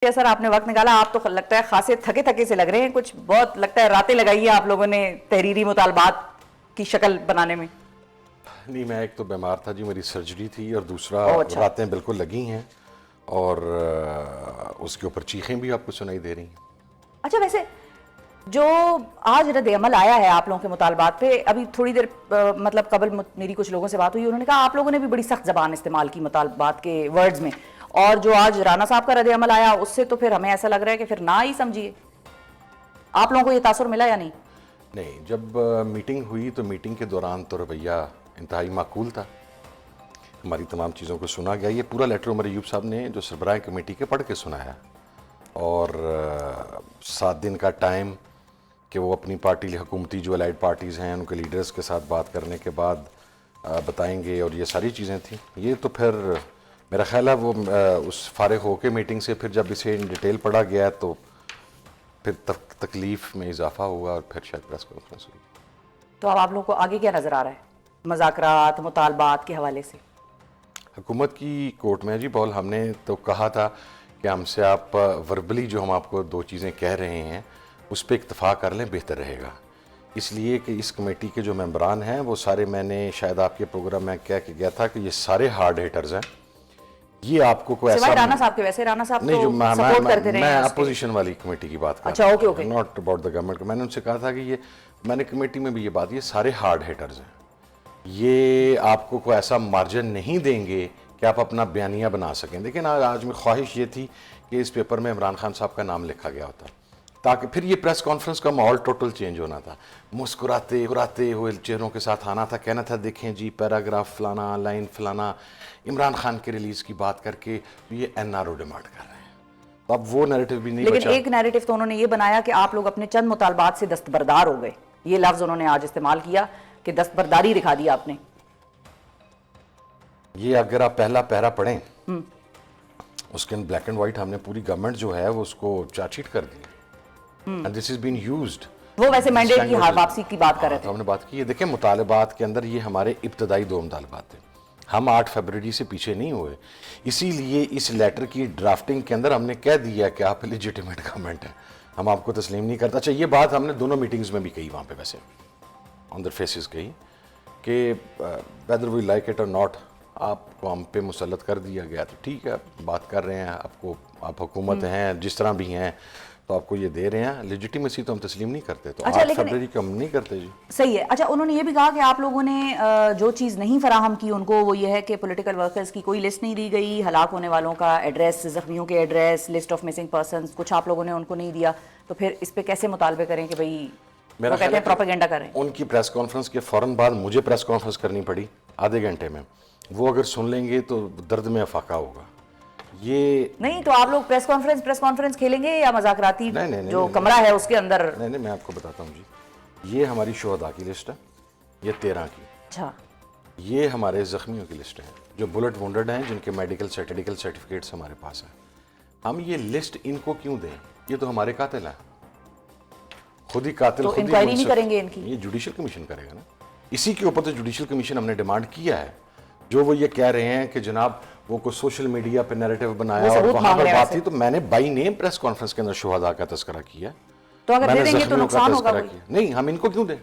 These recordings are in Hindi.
सर आपने वक्त निकाला। आप तो लगता है खासे थके थके से लग रहे हैं, कुछ बहुत लगता है रातें लगाई है आप लोगों ने तहरीरी मुतालबात की शक्ल बनाने में। नहीं, मैं एक तो बीमार था जी, मेरी सर्जरी थी, और दूसरा अच्छा। रातें बिल्कुल लगी हैं, और उसके ऊपर चीखें भी आपको सुनाई दे रही हैं। अच्छा, वैसे जो आज रद्द अमल आया है आप लोगों के मुतालबात पे, अभी थोड़ी देर मतलब कबल मेरी कुछ लोगों से बात हुई, उन्होंने कहा आप लोगों ने भी बड़ी सख्त जबान इस्तेमाल की मुतालबात के वर्ड्स में, और जो आज राना साहब का रद्द अमल आया उससे तो फिर हमें ऐसा लग रहा है कि फिर ना ही समझिए। आप लोगों को ये तासुर मिला या नहीं? नहीं, जब मीटिंग हुई तो मीटिंग के दौरान तो रवैया इंतहाई माकूल था, हमारी तमाम चीज़ों को सुना गया। ये पूरा लेटर उमर अयूब साहब ने जो सरबराह कमेटी के पढ़ के सुनाया, और 7 दिन का टाइम कि वो अपनी पार्टी हुकूमती जो अलाइड पार्टीज़ हैं उनके लीडर्स के साथ बात करने के बाद बताएंगे, और ये सारी चीज़ें थी। ये तो फिर मेरा ख्याल है वो उस फारिग होके मीटिंग से फिर जब इसे इन डिटेल पढ़ा गया तो फिर तकलीफ में इजाफा हुआ, और फिर शायद प्रेस कॉन्फ्रेंस हुई। तो अब आप लोगों को आगे क्या नजर आ रहा है मुज़ाकरात मुतालबात के हवाले से? हुकूमत की कोर्ट में जी बॉल, हमने तो कहा था कि हमसे आप वर्बली जो हम आपको 2 चीज़ें कह रहे हैं उस पर इत्तफा कर लें, बेहतर रहेगा। इसलिए कि इस कमेटी के जो मेंबरान हैं वो सारे, मैंने शायद आपके प्रोग्राम में कह के गया था कि ये सारे हार्ड हिटर्स हैं। ये आपको कोई ऐसा राना साहब के, वैसे राना साहब नहीं, तो जो सपोर्ट करते रहे मैं हैं अपोजिशन वाली कमेटी की बात कर अच्छा, रहा ओके हूं, okay. Not about the government. मैंने उनसे कहा था कि ये, मैंने कमेटी में भी ये बात, ये सारे हार्ड हिटर्स हैं, ये आपको कोई ऐसा मार्जिन नहीं देंगे कि आप अपना बयानिया बना सकें। लेकिन आज में ख्वाहिश ये थी कि इस पेपर में इमरान खान साहब का नाम लिखा गया होता, ताकि फिर ये प्रेस कॉन्फ्रेंस का माहौल टोटल चेंज होना था। मुस्कुराते मुस्कुराते हुए चेहरों के साथ आना था, कहना था देखें जी पैराग्राफ फलाना, लाइन फलाना, इमरान खान के रिलीज़ की बात करके तो ये एनआरओ डिमांड कर रहे हैं। तो अब वो नैरेटिव भी नहीं लेकिन बचा। एक नैरेटिव तो उन्होंने ये बनाया कि आप लोग अपने चंद मुतालबात से दस्तबरदार हो गए। ये लफ्ज उन्होंने आज इस्तेमाल किया कि दस्तबरदारी दिखा दी आपने। ये अगर आप पहला पैरा पढ़ें उसके ब्लैक एंड व्हाइट, हमने पूरी गवर्नमेंट जो है वो उसको चार्जशीट कर दी, and this is been used. वो वैसे मैंडेट की वापसी की बात कर रहे थे। तो हमने बात की है, देखें मुतालबात के अंदर ये हमारे इब्तदाई 2 मुतालबात थे, हम 8 फरवरी से पीछे नहीं हुए। इसीलिए इस लेटर की ड्राफ्टिंग के अंदर हमने कह दिया कि आप लेजिटिमेट गवर्नमेंट है, हम आपको तस्लीम नहीं करता। अच्छा, ये बात हमने दोनों मीटिंग्स में भी कही, वहाँ पे वैसे ऑन द फेसिस कही कि वेदर वी लाइक इट और नॉट, आपको हम पे मुसल्लत कर दिया गया तो ठीक है, बात कर रहे हैं आपको, आप हुकूमत हैं जिस तरह भी हैं तो आपको ये दे रहे हैं, लेजिटिमेसी तो हम तस्लीम नहीं करते। तो अच्छा, 8 फरवरी को हम नहीं करते जी। सही है। अच्छा, उन्होंने ये भी कहा कि आप लोगों ने जो चीज़ नहीं फराहम की उनको, वो ये है कि पॉलिटिकल वर्कर्स की कोई लिस्ट नहीं दी गई, हलाक होने वालों का एड्रेस, जख्मियों के address, list of missing persons, कुछ आप लोगों ने उनको नहीं दिया। तो फिर इस पे कैसे मुतालबे करें कि भाई मेरा कहते हैं प्रोपेगेंडा कर रहे हैं? उनकी प्रेस कॉन्फ्रेंस के फ़ौरन बाद मुझे प्रेस कॉन्फ्रेंस करनी पड़ी आधे घंटे में। वो अगर सुन लेंगे तो दर्द में अफाका होगा। ये नहीं तो आप लोग प्रेस कॉन्फ्रेंस खेलेंगे या मजाकराती जो नहीं, कमरा है उसके अंदर? नहीं, मैं आपको बताता हूँ जी, ये हमारी शोहदा की लिस्ट है, ये 13 की। अच्छा, ये हमारे ज़ख्मियों की लिस्ट है जो बुलेट वुंडेड हैं, जिनके मेडिकल सर्टिफिकेट्स हमारे पास हैं। हम ये लिस्ट इनको क्यों दें? ये तो हमारे कातिल हैं, खुद ही कातिल, तो खुद ही इंक्वायरी नहीं करेंगे इनकी? ये जुडिशल कमीशन करेगा ना। इसी के ऊपर तो जुडिशल कमीशन हमने डिमांड किया है। जो वो ये कह रहे हैं कि जनाब वो कोई सोशल मीडिया पे नैरेटिव बनाया और वहां पर बात थी, तो मैंने बाई नेम प्रेस कॉन्फ्रेंस के अंदर शुहदा का तज़किरा किया। तो अगर दे देंगे तो नुकसान होगा? नहीं, हम इनको क्यों दें,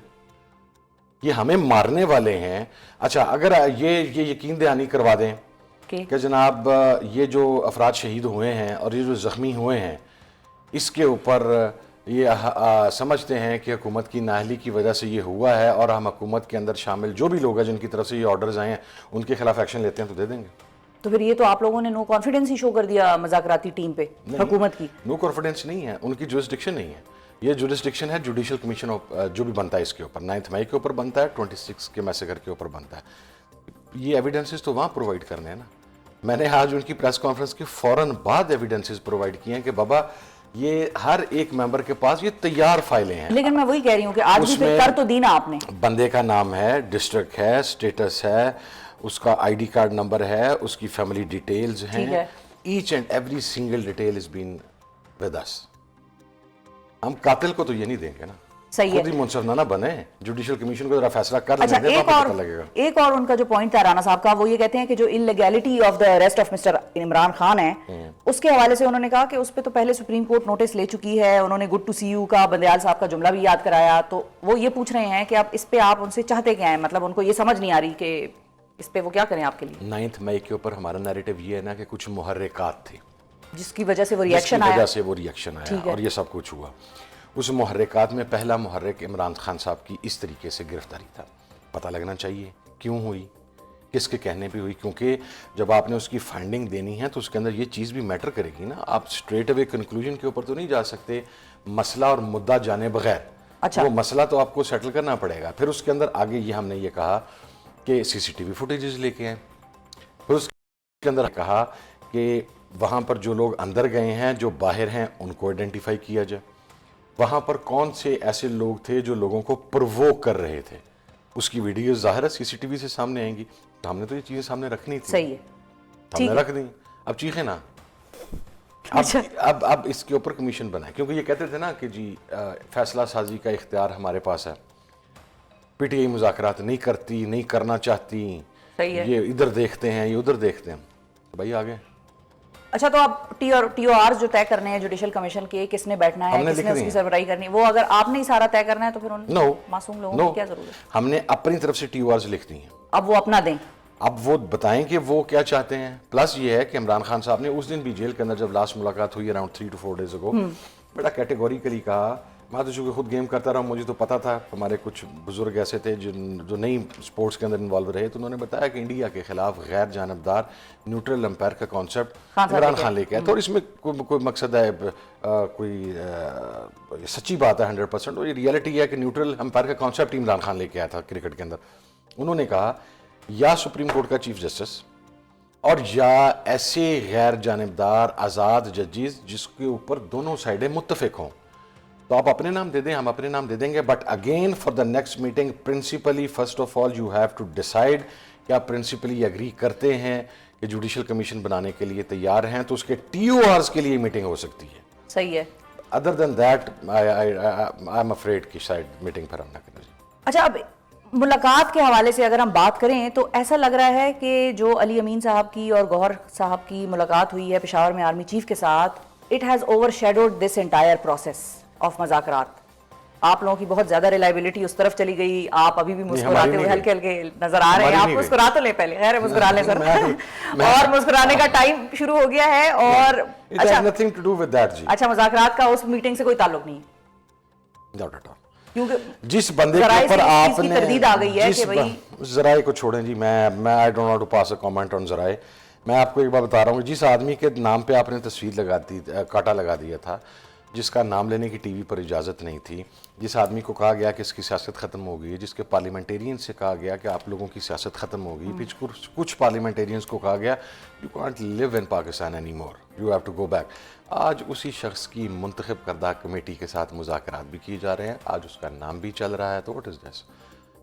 ये हमें मारने वाले हैं। अच्छा, अगर ये यकीन दहानी करवा दें कि जनाब ये जो अफराद शहीद हुए हैं और ये जो ज़ख्मी हुए हैं, इसके ऊपर ये समझते हैं कि हुकूमत की नाअहली की वजह से ये हुआ है, और हम हुकूमत के अंदर शामिल जो भी लोग हैं जिनकी तरफ से ये ऑर्डर्स आए हैं उनके खिलाफ एक्शन लेते हैं, तो दे देंगे। तो फिर ये तो आप लोगों ने नो कॉन्फिडेंस ही शो कर दिया मजाकराती टीम पे, हुकूमत की। नो कॉन्फिडेंस नहीं है, उनकी जुरिस्डिक्शन नहीं है। ये जुरिस्डिक्शन है जुडिशल कमीशन जो भी बनता है इसके ऊपर, 9 मई के ऊपर बनता है, 26 के मैसेगर के ऊपर बनता है। ये एविडेंसेस तो वहाँ प्रोवाइड करने हैं ना। मैंने आज उनकी प्रेस कॉन्फ्रेंस के फ़ौरन बाद एविडेंसेस प्रोवाइड किए हैं कि बाबा ये हर एक मेंबर के पास ये तैयार फाइलें हैं। लेकिन मैं वही कह रही हूँ कि आज भी फिर कर तो दी ना आपने। बंदे का नाम है, डिस्ट्रिक्ट है, स्टेटस है, उसका आईडी कार्ड नंबर है, उसकी फैमिली डिटेल्स हैं, each and every single detail is been with us. हम कातिल को तो ये नहीं देंगे ना। सही है। खुद ही मुंसफ ना बने, जुडिशियल कमीशन को जरा फैसला कर अच्छा, लेने दें, तो आपको पता लगेगा। एक और उनका जो पॉइंट था राना साहब का, वो ये कहते हैं कि जो illegality of the arrest of mister Imran Khan है, उसके हवाले से उन्होंने कहा कि उस पर तो पहले सुप्रीम कोर्ट नोटिस ले चुकी है। उन्होंने गुड टू सी यू का बंदयाल साहब का जुमला भी याद कराया। तो वो ये पूछ रहे हैं कि आप इस पे आप उनसे चाहते क्या है, मतलब उनको ये समझ नहीं आ रही कि इस पे वो क्या करें आपके लिए। 9 मई के ऊपर हमारा नैरेटिव ये है ना कि कुछ मुहर्रिकात थी जिसकी वजह से वो रिएक्शन जिसकी आया। वजह से वो रिएक्शन आया और ये सब कुछ हुआ। उस मुहर्रिकात में पहला मुहर्रिक इमरान खान साहब की इस तरीके से गिरफ्तारी था। पता लगना चाहिए क्यों हुई, किसके कहने पे हुई, क्योंकि जब आपने उसकी फाइंडिंग देनी है तो उसके अंदर ये चीज़ भी मैटर करेगी ना। आप स्ट्रेट अवे कंक्लूजन के ऊपर तो नहीं जा सकते मसला और मुद्दा जाने बगैर। अच्छा। वो मसला तो आपको सेटल करना पड़ेगा। फिर उसके अंदर आगे ये हमने ये कहा कि सीसीटीवी फुटेजेस लेके आए। फिर उसके अंदर कहा कि वहाँ पर जो लोग अंदर गए हैं, जो बाहर हैं, उनको आइडेंटिफाई किया जाए। वहाँ पर कौन से ऐसे लोग थे जो लोगों को प्रोवोक कर रहे थे, उसकी वीडियो ज़ाहिर है सीसीटीवी से सामने आएंगी। तो हमने तो ये चीज़ें सामने रखनी थी। सही है, हमने रख दी। अब चीखें ना। अच्छा। अब इसके ऊपर कमीशन बनाए, क्योंकि ये कहते थे ना कि जी फैसला साजी का इख्तियार हमारे पास है, पीटीआई मुज़ाकरात नहीं करती, नहीं करना चाहती, सही है। ये इधर देखते हैं, ये उधर देखते हैं। तो भाई आगे। अच्छा, तो आप TOR जो तय करने हैं जुडिशियल कमीशन के, किसने बैठना है, किसने उसकी सरबराही करनी है, वो अगर आपने ही सारा तय करना है तो फिर उन मासूम लोगों की क्या जरूरत है? हमने अपनी तरफ से TORs लिख दी हैं। अब वो अपना दें, अब वो बताएं कि वो क्या चाहते हैं। प्लस ये है कि इमरान खान साहब ने उस दिन भी जेल के अंदर जब लास्ट मुलाकात हुई अराउंड 3 to 4 days ago, बड़ा कैटेगोरिकली कहा, मैं तो चूँकि खुद गेम करता रहा, मुझे तो पता था। हमारे कुछ बुजुर्ग ऐसे थे जो नहीं स्पोर्ट्स के अंदर इन्वॉल्व रहे, तो उन्होंने बताया कि इंडिया के खिलाफ गैर जानबदार न्यूट्रल अंपायर का कॉन्सेप्ट इमरान खान लेके आया। तो इसमें कोई मकसद है, कोई सच्ची बात है 100%। और ये रियलिटी है कि न्यूट्रल अंपायर का कॉन्सेप्ट इमरान खान लेके आया था क्रिकेट के अंदर। उन्होंने कहा या सुप्रीम कोर्ट का चीफ जस्टिस और या ऐसे गैर जानबदार आज़ाद जजेस जिसके ऊपर दोनों साइडें मुत्तफिक हों। तो आप अपने नाम दे दें, हम अपने नाम दे देंगे, but again for the next meeting principally first of all you have to decide कि आप प्रिंसिपली एग्री करते हैं कि जुडिशियल कमीशन बनाने के लिए तैयार हैं, तो उसके TORs के लिए मीटिंग हो सकती है। सही है। Other than that I am afraid कि शायद मीटिंग फिर हम ना करें। अच्छा, अब मुलाकात के हवाले से अगर हम बात करें तो ऐसा लग रहा है कि जो अली अमीन साहब की और गौहर साहब की मुलाकात हुई है पेशावर में आर्मी चीफ के साथ, it has overshadowed this entire process of मुज़ाकरात। आप लोगों की बहुत ज्यादा रिलायबिलिटी उस तरफ चली गई। आप अभी भी मुस्कुराते हुए हल्के हल्के नजर आ रहे हैं। आप मुस्कुरा तो ले पहले, खैर मुस्कुरा ले सर। और मुस्कुराने का टाइम शुरू हो गया है। और अच्छा, nothing to do with that जी। अच्छा, मुज़ाकरात का उस मीटिंग से कोई ताल्लुक नहीं है, क्योंकि जिस बंदे के ऊपर आपने तरदीद आ गई है कि भाई जराए को छोड़ें जी। मैं I don't want to pass a comment on जराए। मैं आपको एक बार बता रहा हूँ, जिस आदमी के नाम पे आपने तस्वीर लगा दी, कांटा लगा दिया था, जिसका नाम लेने की टीवी पर इजाज़त नहीं थी, जिस आदमी को कहा गया कि इसकी सियासत ख़त्म हो गई है, जिसके पार्लियामेंटेरियन से कहा गया कि आप लोगों की सियासत ख़त्म हो गई, कुछ पार्लियामेंटेरियंस को कहा गया you can't live in Pakistan any more, you have to go back. आज उसी शख्स की मुंतखब करदा कमेटी के साथ मुज़ाकरात भी किए जा रहे हैं, आज उसका नाम भी चल रहा है। तो व्हाट इज़ दिस?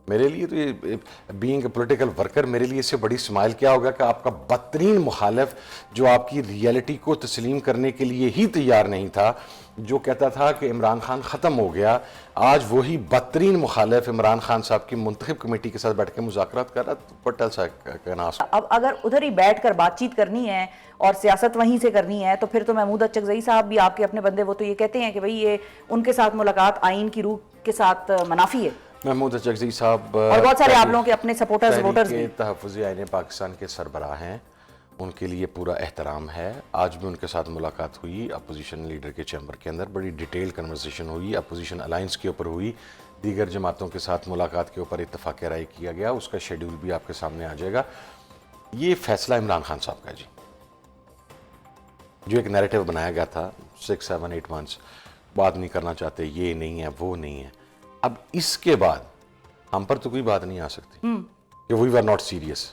मेरे लिए तो ये बीइंग ए पॉलिटिकल वर्कर, मेरे लिए इससे बड़ी स्माइल क्या होगा कि आपका बदतरीन मुखालिफ जो आपकी रियलिटी को तस्लीम करने के लिए ही तैयार नहीं था, जो कहता था कि इमरान खान ख़त्म हो गया, आज वही बदतरीन मुखालिफ इमरान खान साहब की मुंतखब कमेटी के साथ बैठ के मुज़ाकरात कर रहा। तो पटल सा कहना। अब अगर उधर ही बैठ कर बातचीत करनी है और सियासत वहीं से करनी है, तो फिर तो महमूद अचकज़ई साहब भी आपके अपने बंदे, वो तो ये कहते हैं कि भाई ये उनके साथ मुलाकात आइन की रूह के साथ मनाफी है। महमूद अचकज़ई साहब और बहुत सारे आप लोगों के अपने सपोर्टर्स वोटर्स भी तहफ़्फ़ुज़ आईन पाकिस्तान के सरबराह हैं, उनके लिए पूरा एहतराम है। आज भी उनके साथ मुलाकात हुई अपोजिशन लीडर के चैम्बर के अंदर, बड़ी डिटेल कन्वर्सेशन हुई, अपोजिशन अलाइंस के ऊपर हुई, दीगर जमातों के साथ मुलाकात के ऊपर इत्तफ़ाक़ राय किया गया। उसका शेड्यूल भी आपके सामने आ जाएगा। ये फैसला इमरान खान साहब का जी, जो एक नैरेटिव बनाया गया था 6, 7, 8 months, बात नहीं करना चाहते, ये नहीं है, वो नहीं है। अब इसके बाद हम पर तो कोई बात नहीं आ सकती कि वी वर नॉट सीरियस,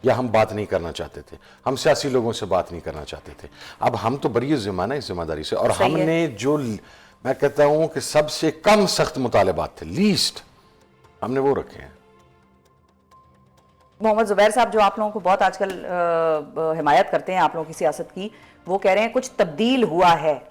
या हम बात नहीं करना चाहते थे, हम सियासी लोगों से बात नहीं करना चाहते थे। अब हम तो बरी ज़िम्मेदार है इस जिम्मेदारी से, और हमने जो मैं कहता हूं कि सबसे कम सख्त मुतालबात थे, लीस्ट, हमने वो रखे हैं। मोहम्मद ज़ुबैर साहब जो आप लोगों को बहुत आजकल हिमायत करते हैं आप लोगों की सियासत की, वो कह रहे हैं कुछ तब्दील हुआ है।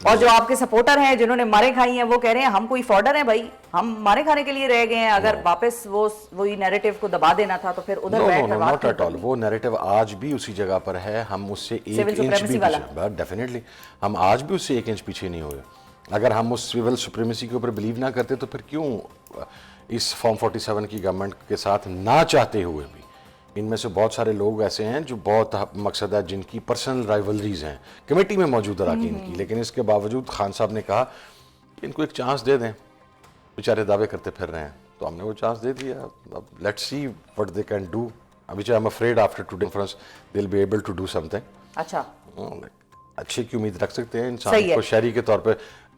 और जो आपके सपोर्टर हैं जिन्होंने मारे खाई हैं वो कह रहे हैं हम कोई फॉर्डर हैं भाई, हम मारे खाने के लिए रह गए हैं, अगर वापस वही नैरेटिव को दबा देना था तो फिर उधर बैठ कर बात नॉट एट ऑल। वो नैरेटिव आज भी उसी जगह पर है, हम उससे एक Civil इंच supremacy भी वाला। पीछे, डेफिनेटली हम आज भी उससे 1 इंच पीछे नहीं हुए। अगर हम उस सिविल सुप्रीमेसी के ऊपर बिलीव ना करते तो फिर क्यों इस फॉर्म 47 की गवर्नमेंट के साथ ना चाहते हुए भी, इनमें से बहुत सारे लोग ऐसे हैं जो बहुत मकसद है, जिनकी पर्सनल राइवलरीज हैं कमेटी में मौजूद रहा इनकी, लेकिन इसके बावजूद खान साहब ने कहा कि इनको एक चांस दे दें, बेचारे दावे करते फिर रहे हैं, तो हमने वो चांस दे दिया। अब let's see what they can do. अभी I am afraid after today conference they will be able to do something. अच्छा, अच्छे की उम्मीद रख सकते हैं। सही इंसान है। को शहरी के तौर पे,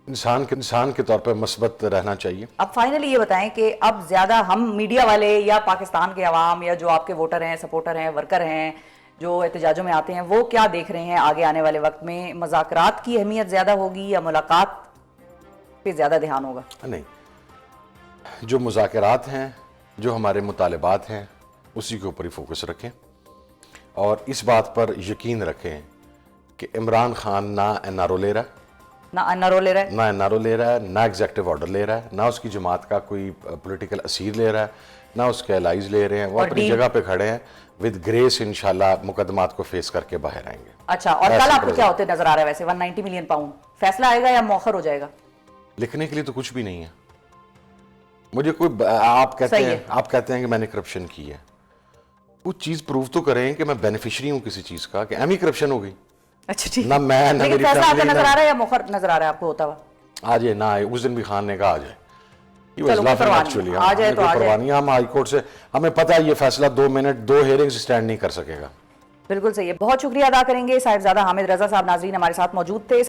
इंसान के तौर पे मस्बत रहना चाहिए। अब फाइनली ये बताएं कि अब ज्यादा हम मीडिया वाले या पाकिस्तान के अवाम या जो आपके वोटर हैं, सपोर्टर हैं, वर्कर हैं, जो एहतजाजों में आते हैं, वो क्या देख रहे हैं आगे आने वाले वक्त में? मुज़ाकरात की अहमियत ज्यादा होगी या मुलाकात पे ज्यादा ध्यान होगा? नहीं, जो मुज़ाकरात हैं, जो हमारे मुतालबात हैं, उसी के ऊपर ही फोकस रखें और इस बात पर यकीन रखें कि इमरान खान ना एनआरओ ले रहा है, ना एनआरओ ले रहा है, ना एनआरओ ले रहा है, ना एग्जेक्टिव ऑर्डर ले रहा है, ना उसकी जमात का कोई पॉलिटिकल असीर ले रहा है, ना उसके एलाइज ले रहे हैं। वो और अपनी डील? जगह पे खड़े हैं, विद ग्रेस इंशाल्लाह मुकदमात को फेस करके बाहर आएंगे। अच्छा, और ऐसे कल आपको प्रेजेंट। क्या होते नजर आ रहा है वैसे? 190 मिलियन पाउंड फैसला आएगा या मौखर हो जाएगा? लिखने के लिए तो कुछ भी नहीं है। मुझे कोई आप सही है। कहते हैं कि मैंने करप्शन की है, कुछ चीज प्रूव तो करें कि मैं बेनिफिशियरी हूं किसी चीज का, कि एम ही करप्शन हो गई। अच्छा, ठीक। ना मैं, ना लेकिन मेरी फैसला आता फैमिली, नजर आ ना रहा है या मौखर नजर आ रहा है आपको होता हुआ? आ जाए ना आए, उस दिन भी खान ने कहा आ जाए। He was चलो, कोई laughing परवाह नहीं। actually, आ जाए हमें तो कोई आ जाए। परवाह नहीं है। हम हाई कोर्ट से, हमें पता है ये फैसला 2 मिनट 2 हेयरिंग्स स्टैंड नहीं कर सकेगा। बिल्कुल सही है। बहुत शुक्रिया अदा करेंगे साहिबजादा हामिद रजा साहब, नाजरीन हमारे साथ मौजूद थे।